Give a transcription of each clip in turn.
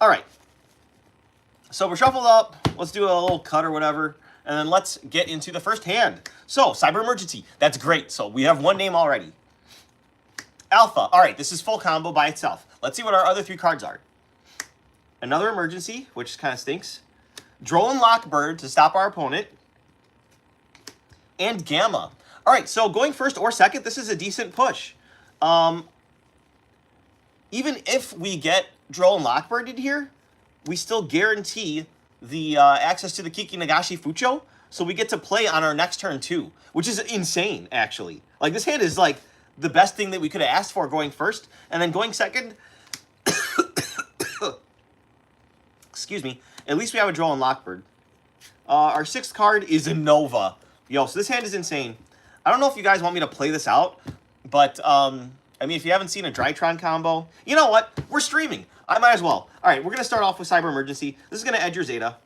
All right. So we're shuffled up. Let's do a little cut or whatever. And then let's get into the first hand. So, Cyber Emergency. That's great. So we have one name already. Alpha. All right, this is full combo by itself. Let's see what our other 3 cards are. Another Emergency, which kind of stinks. Droll and Lockbird to stop our opponent. And Gamma. All right, so going first or second, this is a decent push. Even if we get Droll and Lockbird in here, we still guarantee the access to the Kiki Nagashi Fucho, so we get to play on our next turn too, which is insane, actually. Like, this hand is, like, the best thing that we could have asked for going first, and then going second, excuse me, at least we have a Droll and Lockbird. Our 6th card is a Nova. Yo, so this hand is insane. I don't know if you guys want me to play this out, but, I mean, if you haven't seen a Drytron combo, you know what? We're streaming. I might as well. All right, we're going to start off with Cyber Emergency. This is going to edge your Zeta.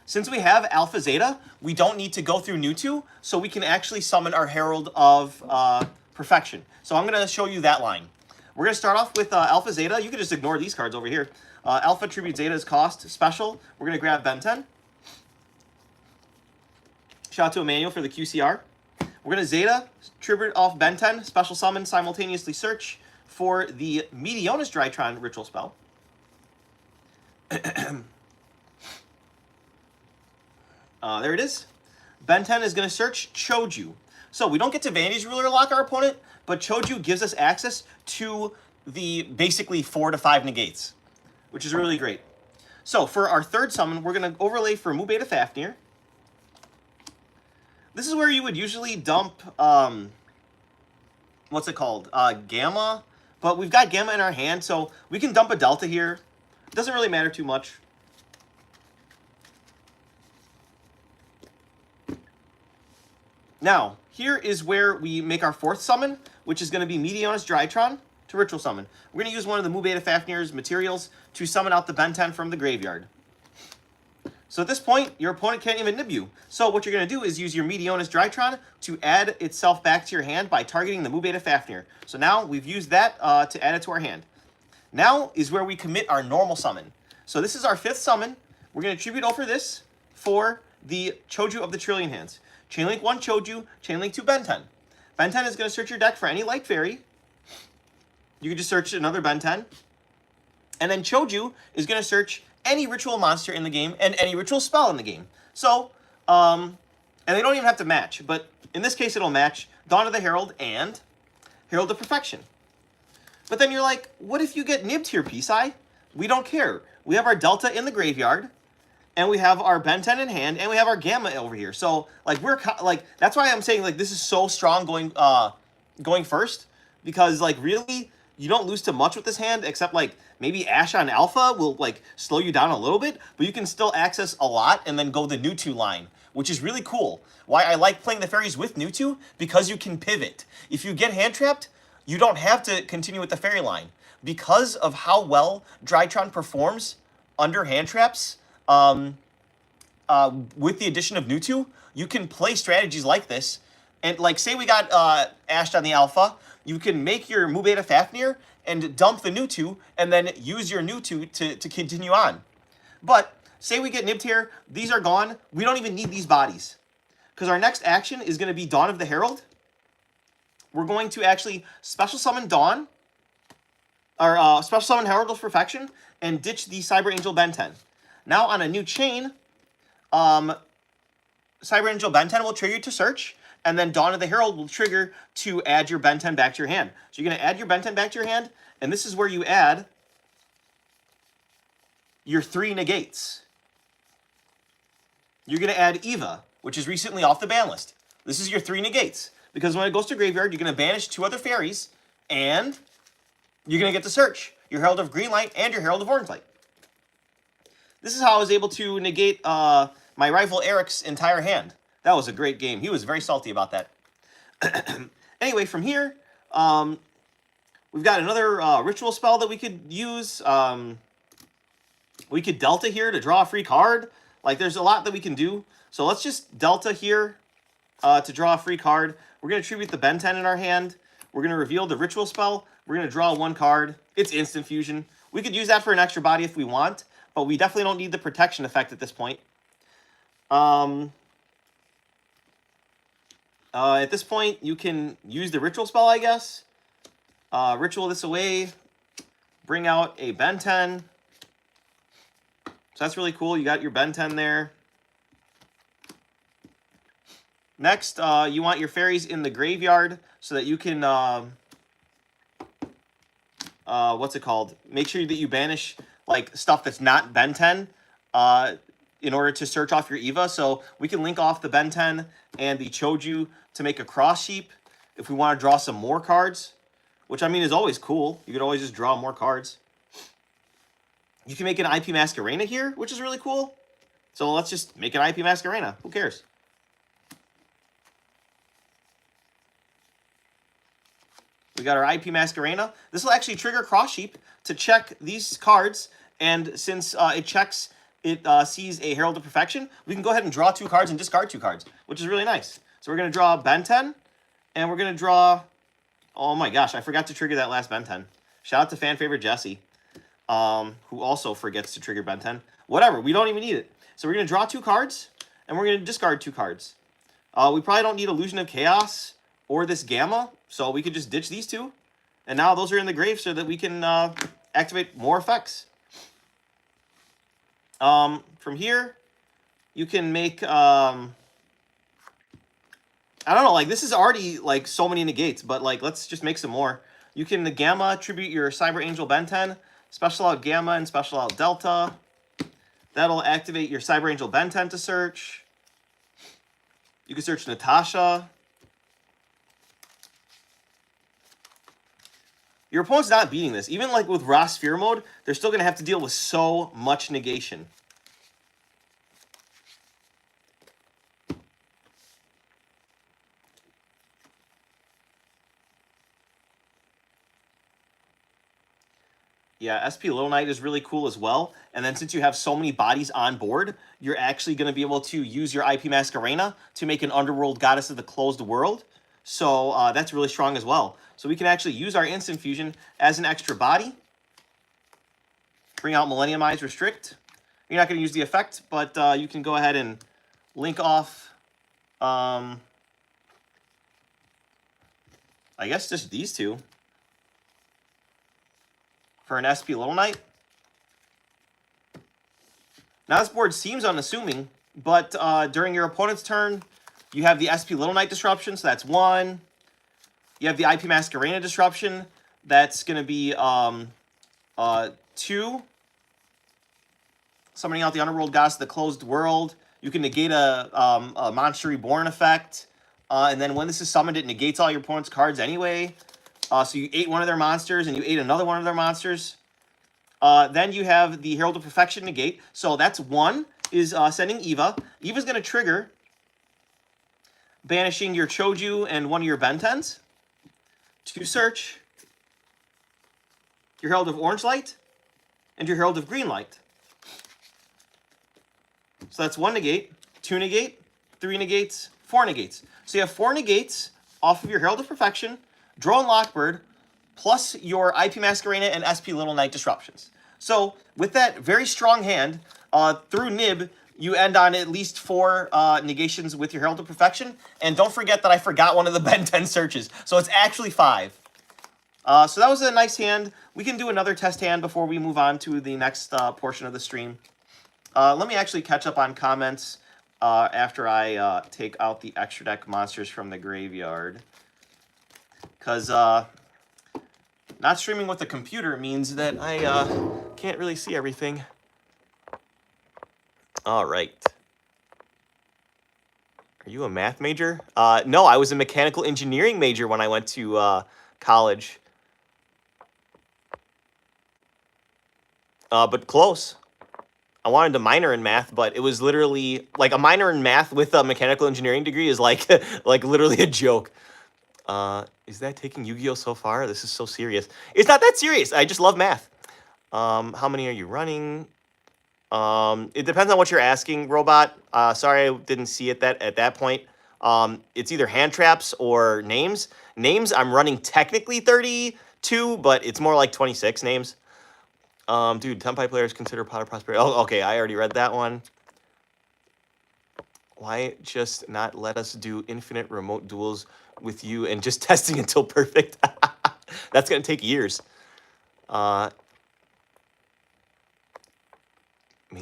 Since we have Alpha Zeta, we don't need to go through Mewtwo, so we can actually summon our Herald of Perfection. So I'm going to show you that line. We're going to start off with Alpha Zeta. You can just ignore these cards over here. Alpha Tribute Zeta is cost special. We're going to grab Ben 10. Shout out to Emmanuel for the QCR. We're going to Zeta, Tribute off Ben 10, special summon, simultaneously search for the Meteonis Drytron ritual spell. There it is. Ben 10 is going to search Choju. So we don't get to Vanity's Ruler lock our opponent, but Choju gives us access to the basically 4 to 5 negates, which is really great. So for our 3rd summon, we're going to overlay for Mu Beta Fafnir. This is where you would usually dump, what's it called? Gamma. But we've got Gamma in our hand, so we can dump a Delta here. It doesn't really matter too much. Now, here is where we make our 4th summon, which is going to be Meteonis Drytron to Ritual Summon. We're going to use one of the Mu Beta Fafnir's materials to summon out the Ben 10 from the graveyard. So at this point, your opponent can't even nib you. So what you're going to do is use your Meteonis Drytron to add itself back to your hand by targeting the Mu Beta Fafnir. So now we've used that to add it to our hand. Now is where we commit our normal summon. So this is our 5th summon. We're going to tribute over this for the Choju of the Trillion Hands. Chainlink 1 Choju, Chainlink 2 Ben 10. Ben 10 is going to search your deck for any Light Fairy. You can just search another Ben 10. And then Choju is going to search any ritual monster in the game and any ritual spell in the game. So, and they don't even have to match, but in this case it'll match Dawn of the Herald and Herald of Perfection. But then you're like, what if you get nibbed here, Pisai? We don't care. We have our Delta in the graveyard, and we have our Ben 10 in hand, and we have our Gamma over here. So, like, that's why I'm saying, like, this is so strong going first, because, like, really, you don't lose too much with this hand, except, like, maybe Ash on Alpha will, like, slow you down a little bit, but you can still access a lot and then go the Mewtwo line, which is really cool. Why I like playing the fairies with Mewtwo? Because you can pivot. If you get hand trapped, you don't have to continue with the fairy line. Because of how well Drytron performs under hand traps, with the addition of Mewtwo, you can play strategies like this. And, like, say we got Ashed on the Alpha, you can make your Mu Beta Fafnir and dump the Mewtwo, and then use your Mewtwo to continue on. But, say we get nibbed here, these are gone, we don't even need these bodies. Because our next action is going to be Dawn of the Herald. We're going to actually special summon Dawn, or special summon Herald of Perfection, and ditch the Cyber Angel Ben 10. Now on a new chain, Cyber Angel Ben 10 will trigger to search, and then Dawn of the Herald will trigger to add your Ben 10 back to your hand. So you're going to add your Ben 10 back to your hand, and this is where you add your 3 negates. You're going to add Eva, which is recently off the ban list. This is your 3 negates, because when it goes to graveyard, you're going to banish 2 other fairies, and you're going to get to search your Herald of Green Light and your Herald of Orange Light. This is how I was able to negate my rival Eric's entire hand. That was a great game. He was very salty about that. Anyway, from here, we've got another ritual spell that we could use. We could Delta here to draw a free card. Like, there's a lot that we can do. So let's just Delta here to draw a free card. We're going to tribute the Ben 10 in our hand. We're going to reveal the ritual spell. We're going to draw 1 card. It's instant fusion. We could use that for an extra body if we want, but we definitely don't need the protection effect at this point. At this point, you can use the ritual spell, I guess. Ritual this away. Bring out a Ben 10. So that's really cool. You got your Ben 10 there. Next, you want your fairies in the graveyard so that you can, what's it called? Make sure that you banish like stuff that's not Ben 10 in order to search off your Eva. So we can link off the Ben 10 and the Choju to make a cross sheep if we want to draw some more cards, which I mean is always cool. You could always just draw more cards. You can make an IP Masquerena here, which is really cool. So let's just make an IP Masquerena. Who cares? We got our IP Masquerena. This will actually trigger Cross Sheep to check these cards, and since it checks, it sees a Herald of Perfection, we can go ahead and draw 2 cards and discard 2 cards, which is really nice. So we're going to draw Ben 10, and we're going to draw... Oh my gosh, I forgot to trigger that last Ben 10. Shout out to fan favorite Jesse, who also forgets to trigger Ben 10. Whatever, we don't even need it. So we're going to draw 2 cards, and we're going to discard 2 cards. We probably don't need Illusion of Chaos or this Gamma, so we could just ditch these 2. And now those are in the grave so that we can activate more effects. From here, you can make... I don't know, like, this is already, like, so many negates, but, like, let's just make some more. You can Gamma attribute your Cyber Angel Ben 10, special out Gamma and special out Delta. That'll activate your Cyber Angel Ben 10 to search. You can search Natasha. Your opponent's not beating this. Even, like, with Raw Sphere mode, they're still going to have to deal with so much negation. Yeah, SP Little Knight is really cool as well. And then since you have so many bodies on board, you're actually going to be able to use your IP Masquerena to make an Underworld Goddess of the Closed World. So that's really strong as well. So we can actually use our Instant Fusion as an extra body. Bring out Millenniumize Restrict. You're not going to use the effect, but you can go ahead and link off, I guess just these 2. For an SP Little Knight. Now this board seems unassuming, but during your opponent's turn, you have the SP Little Knight disruption, so that's 1. You have the IP Masquerena disruption, that's going to be 2. Summoning out the Underworld Goddess of the Closed World. You can negate a Monster Reborn effect, and then when this is summoned, it negates all your opponent's cards anyway. So you ate one of their monsters, and you ate another one of their monsters. Then you have the Herald of Perfection negate. So that's 1, is sending Eva. Eva's going to trigger banishing your Choju and one of your Ben 10s to search your Herald of Orange Light and your Herald of Green Light. So that's 1 negate, 2 negate, 3 negates, 4 negates. So you have 4 negates off of your Herald of Perfection, Drone Lockbird, plus your IP Masquerena and SP Little Knight disruptions. So with that very strong hand, through Nib, you end on at least 4 negations with your Herald of Perfection. And don't forget that I forgot one of the Ben 10 searches. So it's actually 5. So that was a nice hand. We can do another test hand before we move on to the next portion of the stream. Let me actually catch up on comments after I take out the extra deck monsters from the graveyard. Because not streaming with the computer means that I can't really see everything. All right. Are you a math major? No, I was a mechanical engineering major when I went to college. But close. I wanted to minor in math, but it was literally like a minor in math with a mechanical engineering degree is like like literally a joke. Is that taking Yu-Gi-Oh so far? This is so serious. It's not that serious. I just love math. How many are you running? It depends on what you're asking, Robot. Sorry I didn't see it at that point. It's either hand traps or names. Names, I'm running technically 32, but it's more like 26 names. Dude, Tenpai players consider Pot of Prosperity. Oh, okay, I already read that one. Why just not let us do infinite remote duels with you and just testing until perfect? That's going to take years.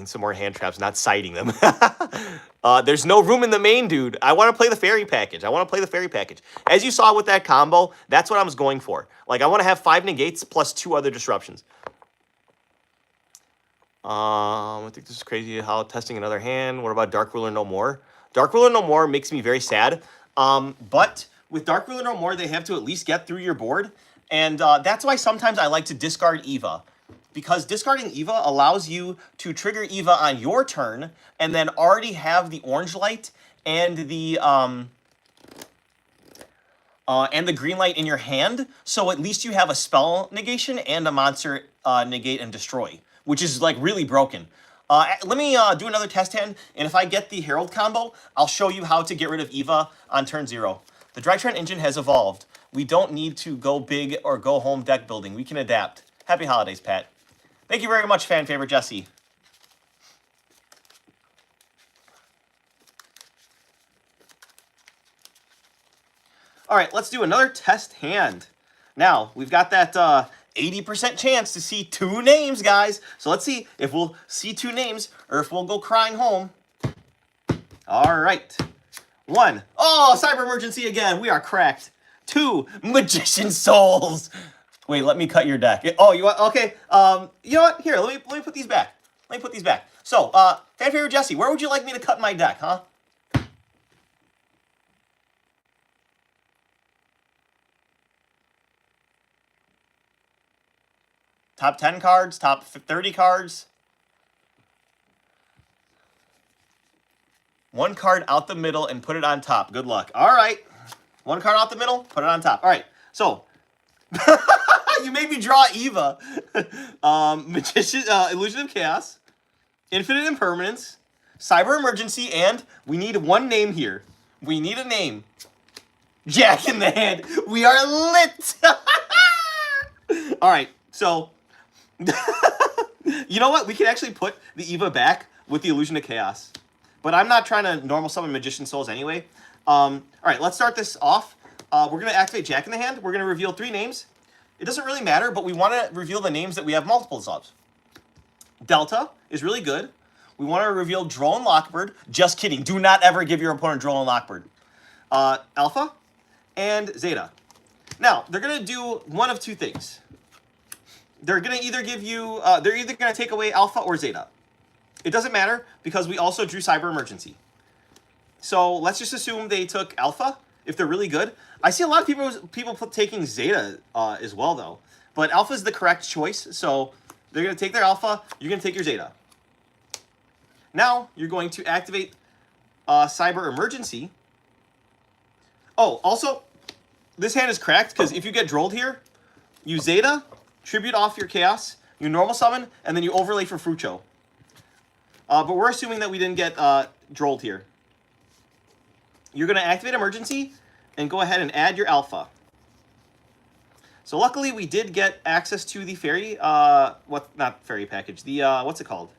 Some more hand traps, not sighting them. There's no room in the main, dude. I want to play the fairy package. As you saw with that combo, that's what I was going for. Like, I want to have 5 negates plus 2 other disruptions. I think this is crazy how testing another hand. What about Dark Ruler No More? Dark Ruler No More makes me very sad. But with Dark Ruler No More, they have to at least get through your board. And that's why sometimes I like to discard Eva. Because discarding Eva allows you to trigger Eva on your turn and then already have the orange light and the green light in your hand. So at least you have a spell negation and a monster negate and destroy, which is like really broken. Let me do another test hand, and if I get the Herald combo, I'll show you how to get rid of Eva on turn 0. The Drytron engine has evolved. We don't need to go big or go home deck building. We can adapt. Happy holidays, Pat. Thank you very much, fan favorite Jesse. All right, let's do another test hand. Now, we've got that 80% chance to see 2 names, guys. So let's see if we'll see 2 names or if we'll go crying home. All right. 1. Oh, Cyber Emergency again. We are cracked. 2. Magician Souls. Wait, let me cut your deck. Oh, you want? Okay. You know what? Here, let me put these back. So, fan favorite Jesse, where would you like me to cut my deck, huh? Top 10 cards, top 30 cards. 1 card out the middle and put it on top. Good luck. All right. 1 card out the middle, put it on top. All right. So, you made me draw Eva. Magician, Illusion of Chaos, Infinite Impermanence, Cyber Emergency, and we need 1 name here. We need a name. Jack in the Hand. We are lit. All right. So, you know what? We can actually put the Eva back with the Illusion of Chaos. But I'm not trying to normal summon Magician Souls anyway. All right, let's start this off. We're going to activate Jack in the Hand. We're going to reveal 3 names. It doesn't really matter, but we want to reveal the names that we have multiples of. Delta is really good. We want to reveal Droll and Lockbird. Just kidding. Do not ever give your opponent Droll and Lockbird. Alpha and Zeta. Now, they're going to do one of 2 things. They're going to either give you, they're either going to take away Alpha or Zeta. It doesn't matter because we also drew Cyber Emergency. So let's just assume they took Alpha if they're really good. I see a lot of people taking Zeta as well, though. But Alpha is the correct choice, so they're going to take their Alpha. You're going to take your Zeta. Now you're going to activate Cyber Emergency. Oh, also, this hand is cracked because if you get Drolled here, you Zeta, tribute off your Chaos, you normal summon, and then you overlay for Frucho. But we're assuming that we didn't get Drolled here. You're going to activate Emergency and go ahead and add your Alpha. So luckily we did get access to the fairy, not fairy package, the, what's it called?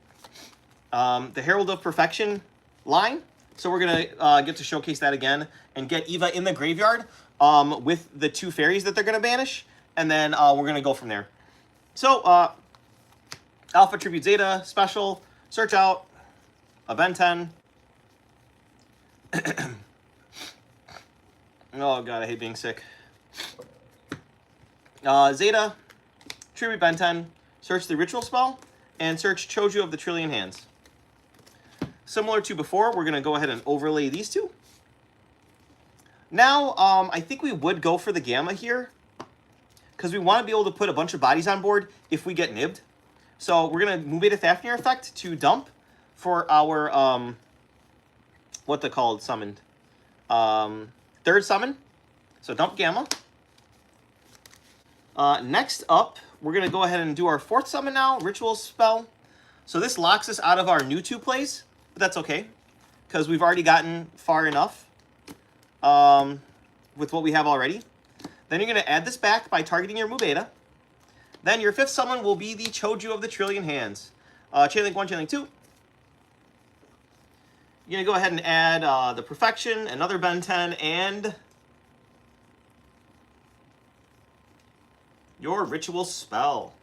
The Herald of Perfection line. So we're going to get to showcase that again and get Eva in the graveyard with the 2 fairies that they're going to banish. And then we're going to go from there. So, Alpha Tribute Zeta, Special, Search Out, a Ben 10. Oh god, I hate being sick. Zeta, Tribute Ben 10, search the Ritual Spell, and search Choju of the Trillion Hands. Similar to before, we're going to go ahead and overlay these 2. Now, I think we would go for the Gamma here, because we want to be able to put a bunch of bodies on board if we get nibbed. So we're going to move Beta Fafnir effect to dump for our, what they called summoned. 3rd summon. So dump Gamma. Next up, we're going to go ahead and do our 4th summon now, Ritual Spell. So this locks us out of our new 2 plays, but that's okay, because we've already gotten far enough with what we have already. Then you're going to add this back by targeting your Mu Beta. Then your fifth summon will be the Choju of the Trillion Hands. Chainlink 1, Chainlink 2. You're going to go ahead and add the Perfection, another Ben 10, and your Ritual Spell.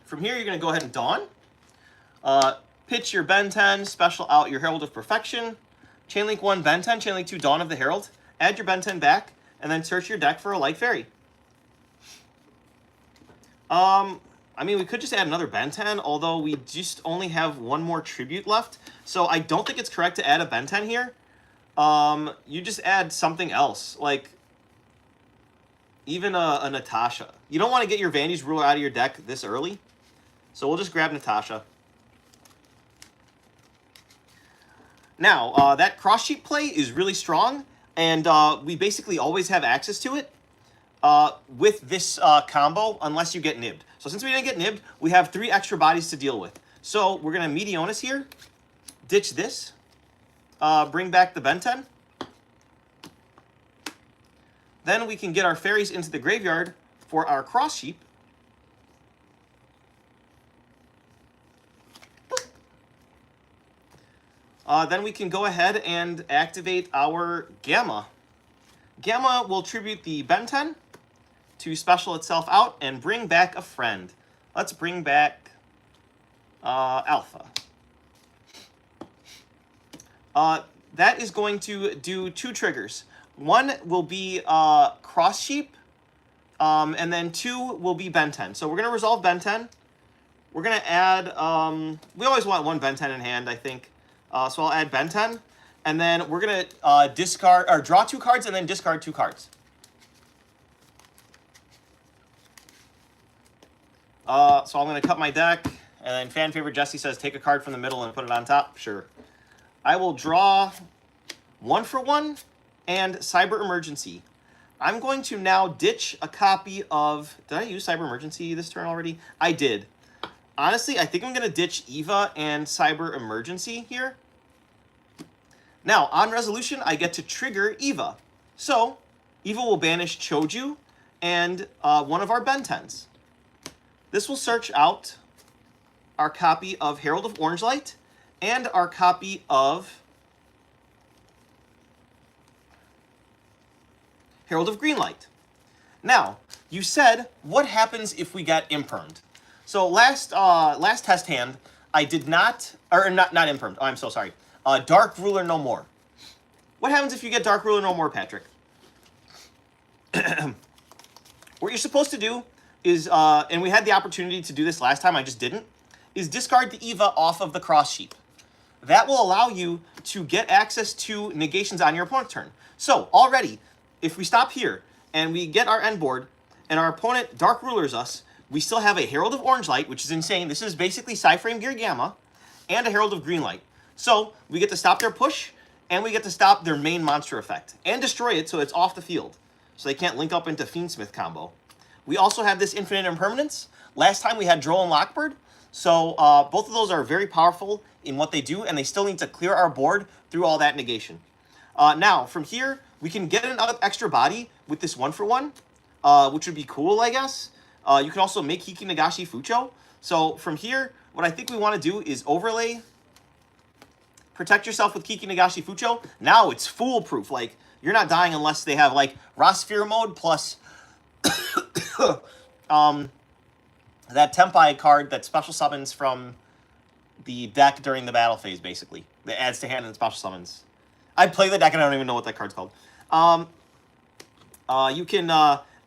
From here, you're going to go ahead and Dawn. Pitch your Ben 10, special out your Herald of Perfection. Chainlink 1, Ben 10, Chainlink 2, Dawn of the Herald. Add your Ben 10 back, and then search your deck for a Light Fairy. I mean, we could just add another Ben 10, although we just only have one more Tribute left. So I don't think it's correct to add a Ben 10 here. You just add something else, like even a Natasha. You don't want to get your Vandy's Ruler out of your deck this early. So we'll just grab Natasha. Now, that cross-sheet play is really strong, and we basically always have access to it with this combo, unless you get nibbed. So since we didn't get nibbed, we have 3 extra bodies to deal with. So we're going to Meteonis here, ditch this, bring back the Ben 10. Then we can get our fairies into the graveyard for our cross-sheep. Then we can go ahead and activate our Gamma. Gamma will tribute the Ben 10 to special itself out and bring back a friend. Let's bring back Alpha. That is going to do 2 triggers. One will be Cross Sheep, and then 2 will be Ben 10. So we're going to resolve Ben 10. We're going to add, we always want 1 Ben 10 in hand, I think. So I'll add Ben 10, and then we're going to discard, or draw 2 cards and then discard 2 cards. So I'm going to cut my deck, and then fan favorite Jesse says take a card from the middle and put it on top. Sure. I will draw 1 for 1 and Cyber Emergency. I'm going to now ditch a copy of... Did I use Cyber Emergency this turn already? I did. Honestly, I think I'm going to ditch Eva and Cyber Emergency here. Now, on resolution, I get to trigger Eva. So, Eva will banish Choju and one of our Ben 10s. This will search out our copy of Herald of Orange Light and our copy of Herald of Green Light. Now, you said, what happens if we get impermed? So last test hand, I did not, or not impermed. Oh, I'm so sorry. Dark Ruler no more. What happens if you get Dark Ruler no more, Patrick? What you're supposed to do is, and we had the opportunity to do this last time, I just didn't, is discard the Eva off of the cross sheet. That will allow you to get access to negations on your opponent's turn. So already, if we stop here and we get our end board and our opponent Dark Rulers us, we still have a Herald of Orange Light, which is insane. This is basically Psyframe Gear Gamma, and a Herald of Green Light. So we get to stop their push, and we get to stop their main monster effect, and destroy it so it's off the field, so they can't link up into Fiendsmith combo. We also have this Infinite Impermanence. Last time we had Droll and Lockbird, so both of those are very powerful in what they do, and they still need to clear our board through all that negation. Now, from here, we can get an extra body with this 1-for-1, which would be cool, I guess. You can also make Hiki Nagashi Fucho. So from here, what I think we want to do is overlay, protect yourself with Kiki Nagashi Fucho. Now it's foolproof. Like, you're not dying unless they have, like, Rasphere mode plus that Tempai card that special summons from the deck during the battle phase, basically. That adds to hand and special summons. I play the deck and I don't even know what that card's called. You can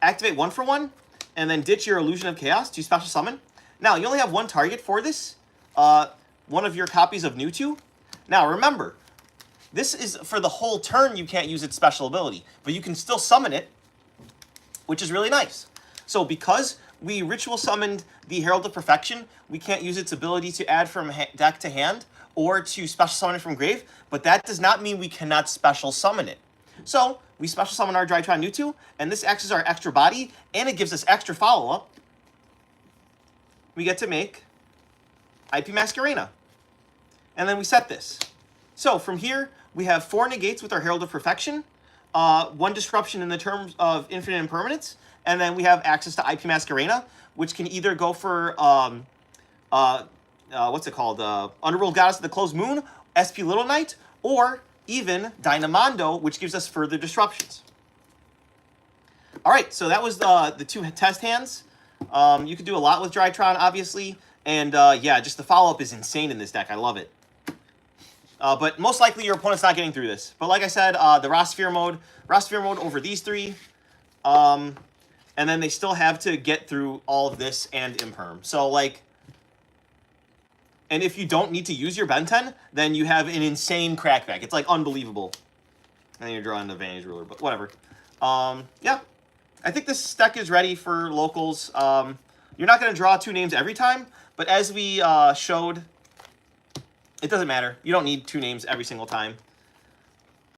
activate 1-for-1 and then ditch your Illusion of Chaos to special summon. Now, you only have 1 target for this, one of your copies of Mewtwo. Now, remember, this is for the whole turn you can't use its special ability, but you can still summon it, which is really nice. So because we ritual summoned the Herald of Perfection, we can't use its ability to add from deck to hand or to special summon it from grave, but that does not mean we cannot special summon it. So we special summon our Drytron Mewtwo, and this acts as our extra body, and it gives us extra follow-up. We get to make IP Masquerena. And then we set this. So from here, we have 4 negates with our Herald of Perfection. one disruption in the terms of infinite impermanence, and then we have access to IP Masquerena, which can either go for what's it called? Underworld Goddess of the Closed Moon, SP Little Knight, or even Dynamondo, which gives us further disruptions. All right, so that was the two test hands. You can do a lot with Drytron, obviously, and yeah, just the follow-up is insane in this deck. I love it. But most likely your opponent's not getting through this. But like I said, the Rosphere mode over these three, and then they still have to get through all of this and Imperm. So like, and if you don't need to use your Ben 10, then you have an insane crackback. It's like unbelievable. And then you're drawing the Advantage Ruler, but whatever. Yeah. I think this deck is ready for locals. You're not going to draw two names every time, but as we showed, it doesn't matter. You don't need two names every single time.